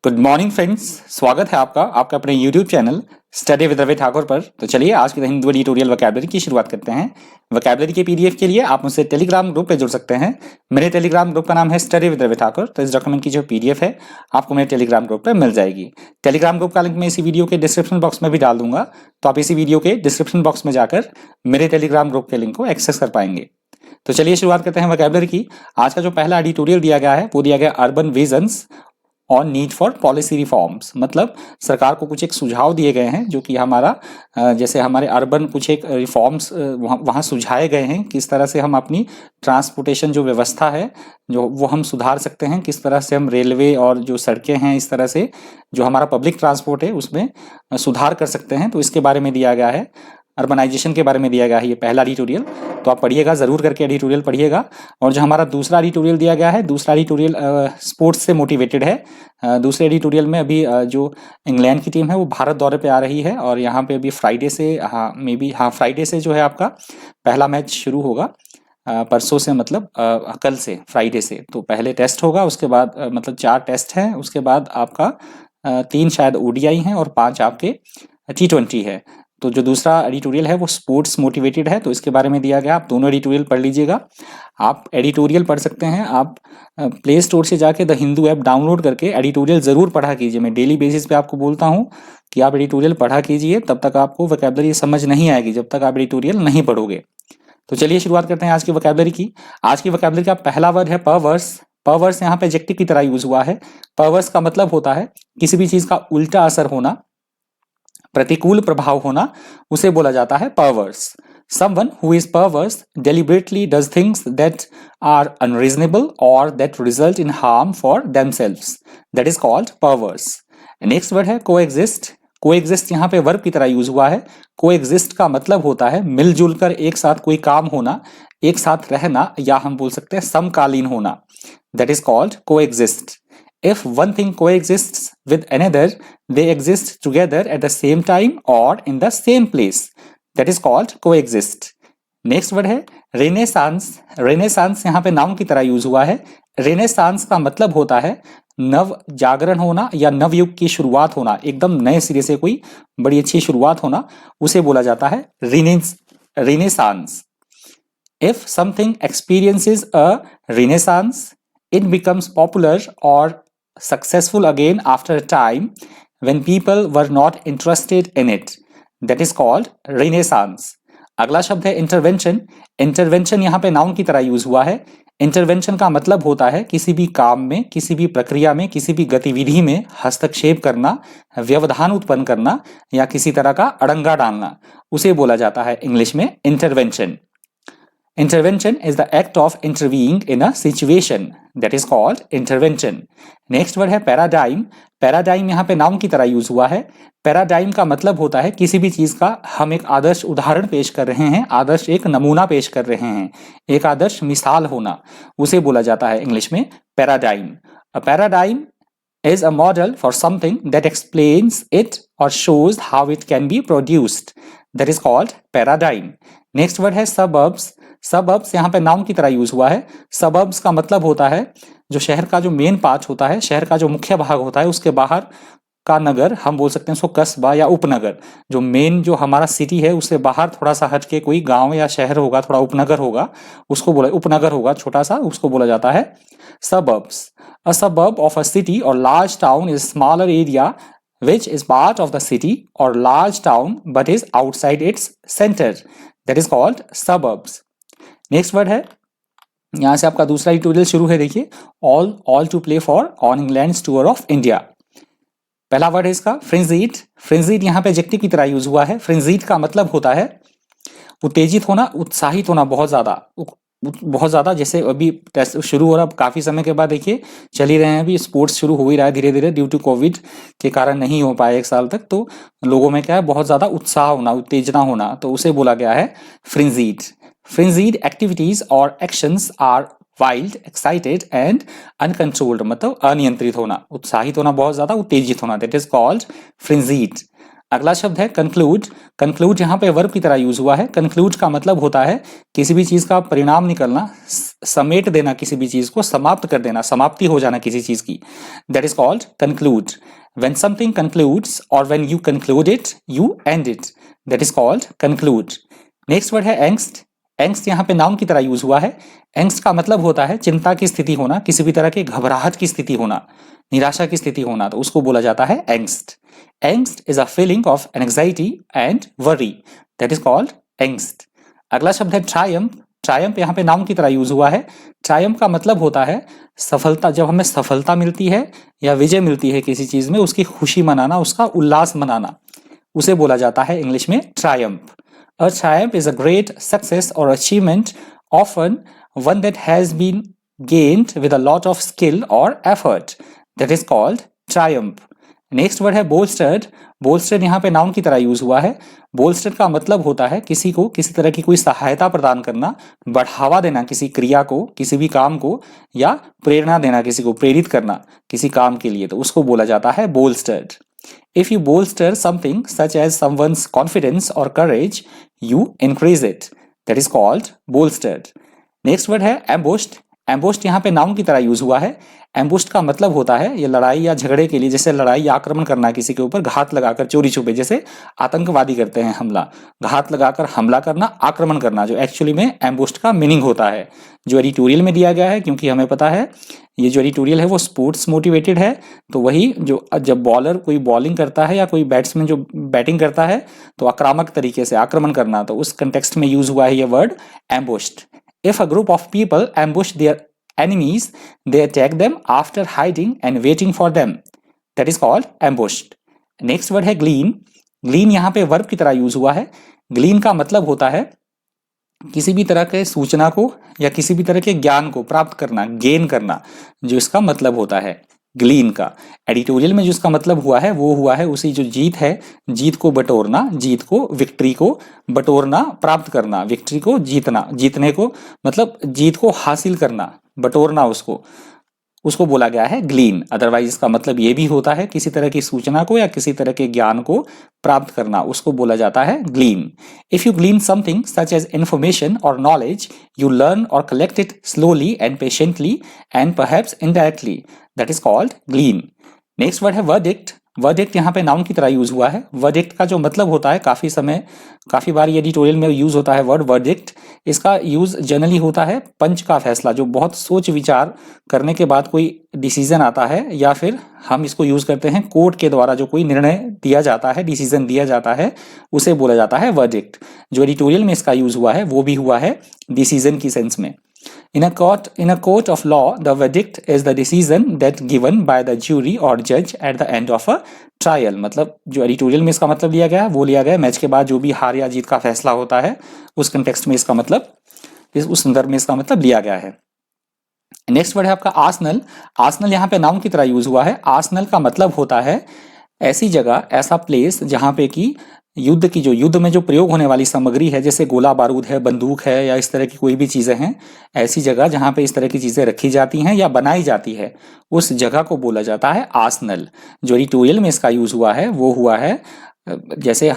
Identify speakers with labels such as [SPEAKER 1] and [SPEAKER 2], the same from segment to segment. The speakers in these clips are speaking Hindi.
[SPEAKER 1] Good morning friends. स्वागत है आपका अपने YouTube channel study with Ravi Thakur पर। तो चलिए आज के हिंदी एडिटोरियल वोकैबुलरी की शुरुआत करते हैं। वोकैबुलरी के पीडीएफ के लिए आप मुझसे टेलीग्राम ग्रुप पे जुड़ सकते हैं। मेरे टेलीग्राम ग्रुप का नाम है स्टडी विद रवि ठाकुर। तो इस डॉक्यूमेंट की जो पीडीएफ है आपको मेरे टेलीग्राम ग्रुप पर मिल जाएगी। टेलीग्राम ग्रुप का लिंक मैं इसी वीडियो के डिस्क्रिप्शन बॉक्स में भी डाल दूंगा, तो आप इसी वीडियो के डिस्क्रिप्शन बॉक्स में जाकर मेरे टेलीग्राम ग्रुप के लिंक को एक्सेस कर पाएंगे। तो चलिए शुरुआत करते हैं वोकैबुलरी की। आज का जो पहला एडिटोरियल दिया गया है वो दिया गया urban visions on need for policy reforms. मतलब सरकार को कुछ एक सुझाव दिए गए हैं जो कि हमारा जैसे हमारे अर्बन कुछ एक रिफॉर्म्स वहाँ सुझाए गए हैं, किस तरह से हम अपनी ट्रांसपोर्टेशन जो व्यवस्था है जो वो हम सुधार सकते हैं, किस तरह से हम रेलवे और जो सड़कें हैं इस तरह से जो हमारा पब्लिक ट्रांसपोर्ट है उसमें सुधार कर सकते हैं। तो इसके बारे में दिया गया है, अर्बनाइजेशन के बारे में दिया गया है ये पहला एडिटोरियल। तो आप पढ़िएगा, जरूर करके एडिटोरियल पढ़िएगा। और जो हमारा दूसरा एडिटोरियल दिया गया है, दूसरा एडिटोरियल स्पोर्ट्स से मोटिवेटेड है। दूसरे एडिटोरियल में अभी जो इंग्लैंड की टीम है वो भारत दौरे पे आ रही है और यहाँ पे अभी फ्राइडे से फ्राइडे से जो है आपका पहला मैच शुरू होगा। परसों से मतलब कल से, फ्राइडे से। तो पहले टेस्ट होगा, उसके बाद मतलब 4 टेस्ट हैं, उसके बाद आपका 3 शायद ओडीआई हैं और 5 आपके T20 है। तो जो दूसरा एडिटोरियल है वो स्पोर्ट्स मोटिवेटेड है, तो इसके बारे में दिया गया। आप दोनों एडिटोरियल पढ़ लीजिएगा। आप एडिटोरियल पढ़ सकते हैं, आप प्ले स्टोर से जाके द हिंदू ऐप डाउनलोड करके एडिटोरियल ज़रूर पढ़ा कीजिए। मैं डेली बेसिस पे आपको बोलता हूँ कि आप एडिटोरियल पढ़ा कीजिए, तब तक आपको वोकैबुलरी समझ नहीं आएगी जब तक आप एडिटोरियल नहीं पढ़ोगे। तो चलिए शुरुआत करते हैं आज की वोकैबुलरी की। आज की वोकैबुलरी का पहला वर्ड है परवर्स। परवर्स यहाँ पे एडजेक्टिव की तरह यूज हुआ है। परवर्स का मतलब होता है किसी भी चीज का उल्टा असर होना, प्रतिकूल प्रभाव होना, उसे बोला जाता है perverse. Someone who is perverse deliberately does things that are unreasonable or that result in harm for themselves. That is called perverse. Next word है coexist. coexist यहाँ पे वर्ब की तरह यूज हुआ है। coexist का मतलब होता है मिलजुल कर एक साथ कोई काम होना, एक साथ रहना, या हम बोल सकते हैं समकालीन होना। That is called coexist. If one thing coexists with another, they exist together at the same time or in the same place. That is called coexist. Next word है Renaissance. Renaissance यहाँ पे नाउन की तरह यूज हुआ है। Renaissance का मतलब होता है नव जागरण होना या नवयुग की शुरुआत होना, एकदम नए सिरे से कोई बड़ी अच्छी शुरुआत होना, उसे बोला जाता है Renaissance. If something experiences a Renaissance, it becomes popular or successful again after a time when people were not interested in it. That is called Renaissance. अगला शब्द है इंटरवेंशन। इंटरवेंशन यहाँ पे नाउन की तरह यूज हुआ है। इंटरवेंशन का मतलब होता है किसी भी काम में, किसी भी प्रक्रिया में, किसी भी गतिविधि में हस्तक्षेप करना, व्यवधान उत्पन्न करना या किसी तरह का अड़ंगा डालना, उसे बोला जाता है इंग्लिश में intervention. Intervention is the act of intervening in a situation. That is called intervention. Next word है paradigm. Paradigm यहाँ पे नाउन की तरह यूज हुआ है। Paradigm का मतलब होता है किसी भी चीज का हम एक आदर्श उदाहरण पेश कर रहे हैं, आदर्श एक नमूना पेश कर रहे हैं, एक आदर्श मिसाल होना, उसे बोला जाता है इंग्लिश में paradigm. A paradigm is a model for something that explains it or shows how it can be produced. That is called paradigm. Next word है suburbs. सबअर्ब्स यहाँ पे नाउन की तरह यूज हुआ है। सबअर्ब्स का मतलब होता है जो शहर का जो मेन पार्ट होता है, शहर का जो मुख्य भाग होता है, उसके बाहर का नगर, हम बोल सकते हैं उसको कस्बा या उपनगर। जो मेन जो हमारा सिटी है उससे बाहर थोड़ा सा हट के कोई गांव या शहर होगा, थोड़ा उपनगर होगा, उसको बोला उपनगर होगा छोटा सा, उसको बोला जाता है सबअर्ब्स। अ सबअर्ब ऑफ अ सिटी और large town is smaller area which is part of the city or large town but is outside its center. That is called suburbs. Next word है, यहां से आपका दूसरा ट्यूटोरियल शुरू है। देखिए, all to play for on England's tour of India. पहला वर्ड है इसका फ्रेंजीड। फ्रेंजीड यहाँ पे एडजेक्टिव की तरह यूज हुआ है। फ्रेंजीड का मतलब होता है उत्तेजित होना, उत्साहित होना, बहुत ज्यादा। जैसे अभी टेस्ट शुरू हो रहा, काफी समय के बाद देखिए चल ही रहे हैं, अभी स्पोर्ट्स शुरू हो ही रहा है धीरे धीरे, ड्यू टू कोविड के कारण नहीं हो पाया 1 साल तक। तो लोगों में क्या है, बहुत ज्यादा उत्साह होना, उत्तेजना होना, तो उसे बोला गया है frenzied. Frenzied activities or actions are wild, excited and uncontrolled. मतलब अनियंत्रित होना, उत्साहित होना, बहुत ज्यादा उत्तेजित होना, that is called frenzied. अगला शब्द है कंक्लूड। कंक्लूड यहाँ पे वर्ब की तरह यूज हुआ है। कंक्लूड का मतलब होता है किसी भी चीज का परिणाम निकलना, समेट देना, किसी भी चीज को समाप्त कर देना, समाप्ति हो जाना किसी चीज की, that is called conclude. When something concludes or when you conclude it, you end it. That is called conclude. Next word है angst. angst यहाँ पे नाउन की तरह यूज हुआ है। angst का मतलब होता है चिंता की स्थिति होना, किसी भी तरह की घबराहट की स्थिति होना, निराशा की स्थिति होना, तो उसको बोला जाता है angst. angst is a feeling of anxiety and worry. That is called angst. अगला शब्द है triumph. ट्रायम्फ यहाँ पे नाउन की तरह यूज हुआ है। ट्रायम्फ का मतलब होता है सफलता, जब हमें सफलता मिलती है या विजय मिलती है किसी चीज में, उसकी खुशी मनाना, उसका उल्लास मनाना, उसे बोला जाता है इंग्लिश में triumph. A triumph is a great success और achievement, often one that has been gained with a lot of skill और effort, that is called triumph. Next word है बोल्स्टर्ड। बोल्स्टर्ड यहाँ पे नाउन की तरह यूज हुआ है। बोल्स्टर्ड का मतलब होता है किसी को किसी तरह की कोई सहायता प्रदान करना, बढ़ावा देना किसी क्रिया को, किसी भी काम को, या प्रेरणा देना, किसी को प्रेरित करना किसी काम के लिए, तो उसको बोला जाता है bolstered. If you bolster something such as someone's confidence और courage, you increase it, that is called bolstered. Next word है एम्बुश्ड। एम्बुश्ड यहाँ पे नाउन की तरह यूज हुआ है। एम्बुश्ड का मतलब होता है ये लड़ाई या झगड़े के लिए, जैसे लड़ाई या आक्रमण करना किसी के ऊपर, घात लगाकर चोरी छुपे, जैसे आतंकवादी करते हैं हमला, घात लगाकर हमला करना, आक्रमण करना, जो एक्चुअली में एम्बुश्ड का मीनिंग होता है, जो एडिटोरियल में दिया गया है। क्योंकि हमें पता है ये जो एडिटोरियल है वो स्पोर्ट्स मोटिवेटेड है, तो वही जो जब बॉलर कोई बॉलिंग करता है या कोई बैट्समैन जो बैटिंग करता है, तो आक्रामक तरीके से आक्रमण करना, तो उस कंटेक्स्ट में यूज हुआ है ये word एम्बुश्ड। If a group of people ambush their enemies, they attack them after hiding and waiting for them. That is called ambushed. Next word है glean. Glean यहाँ पे verb की तरह यूज हुआ है। Glean का मतलब होता है किसी भी तरह के सूचना को या किसी भी तरह के ज्ञान को प्राप्त करना, गेन करना, जो इसका मतलब होता है ग्लीन का। एडिटोरियल में जो इसका मतलब हुआ है वो हुआ है उसी जो जीत है, जीत को बटोरना, जीत को, विक्ट्री को बटोरना, प्राप्त करना, विक्ट्री को जीतना, जीतने को मतलब जीत को हासिल करना, बटोरना, उसको बोला गया है ग्लीन। अदरवाइज इसका मतलब ये भी होता है किसी तरह की सूचना को या किसी तरह के ज्ञान को प्राप्त करना, उसको बोला जाता है glean. If you glean something such as information और नॉलेज, यू लर्न और collect it slowly and patiently and perhaps indirectly, that is called glean. Next word है वर्डिक्ट। वर्डिक्ट यहाँ पे नाउन की तरह यूज हुआ है। वर्डिक्ट का जो मतलब होता है, काफी बार ये एडिटोरियल में यूज होता है वर्ड वर्डिक्ट। इसका यूज जनरली होता है पंच का फैसला, जो बहुत सोच विचार करने के बाद कोई डिसीजन आता है, या फिर हम इसको यूज करते हैं कोर्ट के द्वारा जो कोई निर्णय दिया जाता है, डिसीजन दिया जाता है, उसे बोला जाता है वर्डिक्ट। जो एडिटोरियल में इसका यूज हुआ है वो भी हुआ है डिसीजन की सेंस में। In a court of law, the verdict is the decision that given by the jury or judge at the end of a trial. मतलब जो एडिटोरियल में इसका मतलब लिया गया है वो लिया गया मैच के बाद जो भी हार या जीत का फैसला होता है, उस कंटेक्स्ट में इसका मतलब, उस संदर्भ में इसका मतलब लिया गया है। नेक्स्ट वर्ड है आपका आर्सेनल। आर्सेनल यहाँ पे नाउन की तरह यूज हुआ है। आर्सेनल का मतलब होता है ऐसी जगह, ऐसा प्लेस जहाँ पे कि युद्ध में जो प्रयोग होने वाली सामग्री है, जैसे गोला बारूद है, बंदूक है, या इस तरह की कोई भी चीजें हैं, ऐसी जगह जहां पे इस तरह की चीजें रखी जाती हैं या बनाई जाती है, उस जगह को बोला जाता है आर्सेनल। जो एडिटोरियल में इसका यूज हुआ है वो हुआ है जैसे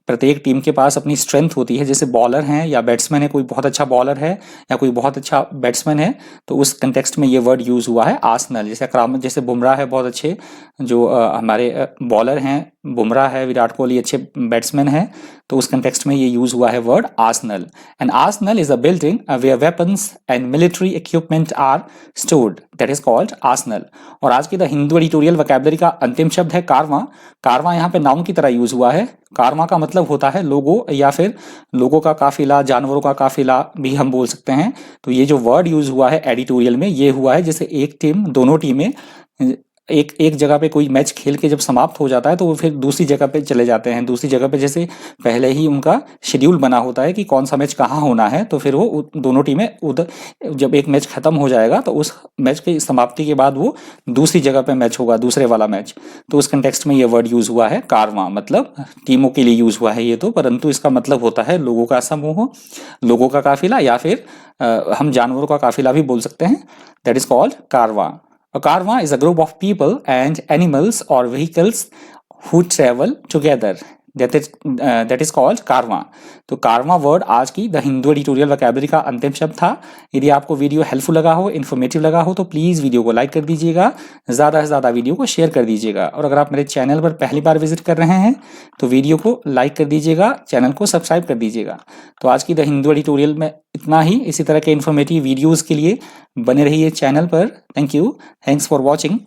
[SPEAKER 1] प्रत्येक टीम के पास अपनी स्ट्रेंथ होती है, जैसे बॉलर हैं या बैट्समैन है, कोई बहुत अच्छा बॉलर है या कोई बहुत अच्छा बैट्समैन है, तो उस कंटेक्स्ट में ये वर्ड यूज हुआ है आर्सेनल। जैसे बुमराह है, बहुत अच्छे जो हमारे बॉलर हैं, बुमराह है, विराट कोहली अच्छे बैट्समैन हैं, तो उस कंटेक्स्ट में ये यूज हुआ है word arsenal. And arsenal is a building where weapons and military equipment are stored, that is called arsenal. और आज की द हिंदू एडिटोरियल वोकैबुलरी का अंतिम शब्द है कारवां। कारवां यहाँ पे नाउन की तरह यूज हुआ है। कारवां का मतलब होता है लोगों, या फिर लोगों का काफिला, जानवरों का काफिला भी हम बोल सकते हैं। तो ये जो वर्ड यूज हुआ है एडिटोरियल में, ये हुआ है जैसे एक टीम, दोनों टीमें एक जगह पे कोई मैच खेल के जब समाप्त हो जाता है तो वो फिर दूसरी जगह पे चले जाते हैं। दूसरी जगह पे जैसे पहले ही उनका शेड्यूल बना होता है कि कौन सा मैच कहाँ होना है, तो फिर वो दोनों टीमें उधर, जब एक मैच खत्म हो जाएगा तो उस मैच की समाप्ति के बाद वो दूसरी जगह पे मैच होगा, दूसरे वाला मैच। तो उस कंटेक्स्ट में ये वर्ड यूज हुआ है कारवां, मतलब टीमों के लिए यूज हुआ है ये तो, परंतु इसका मतलब होता है लोगों का समूह, लोगों का काफिला, या फिर हम जानवरों का काफिला भी बोल सकते हैं, that is called Karwaan. A caravan is a group of people and animals or vehicles who travel together. That is called कारवां। तो कारवां वर्ड आज की द हिंदू एडिटोरियल वोकैबुलरी का अंतिम शब्द था। यदि आपको वीडियो हेल्पफुल लगा हो, इन्फॉर्मेटिव लगा हो, तो प्लीज़ वीडियो को लाइक कर दीजिएगा, ज़्यादा से ज़्यादा वीडियो को शेयर कर दीजिएगा। और अगर आप मेरे चैनल पर पहली बार विजिट कर रहे हैं तो वीडियो को लाइक कर दीजिएगा, चैनल को सब्सक्राइब कर दीजिएगा। तो आज की द हिंदू एडिटोरियल में इतना ही। इसी तरह के इन्फॉर्मेटिव वीडियोज़ के लिए बने रहिए चैनल पर। Thank you, thanks for watching.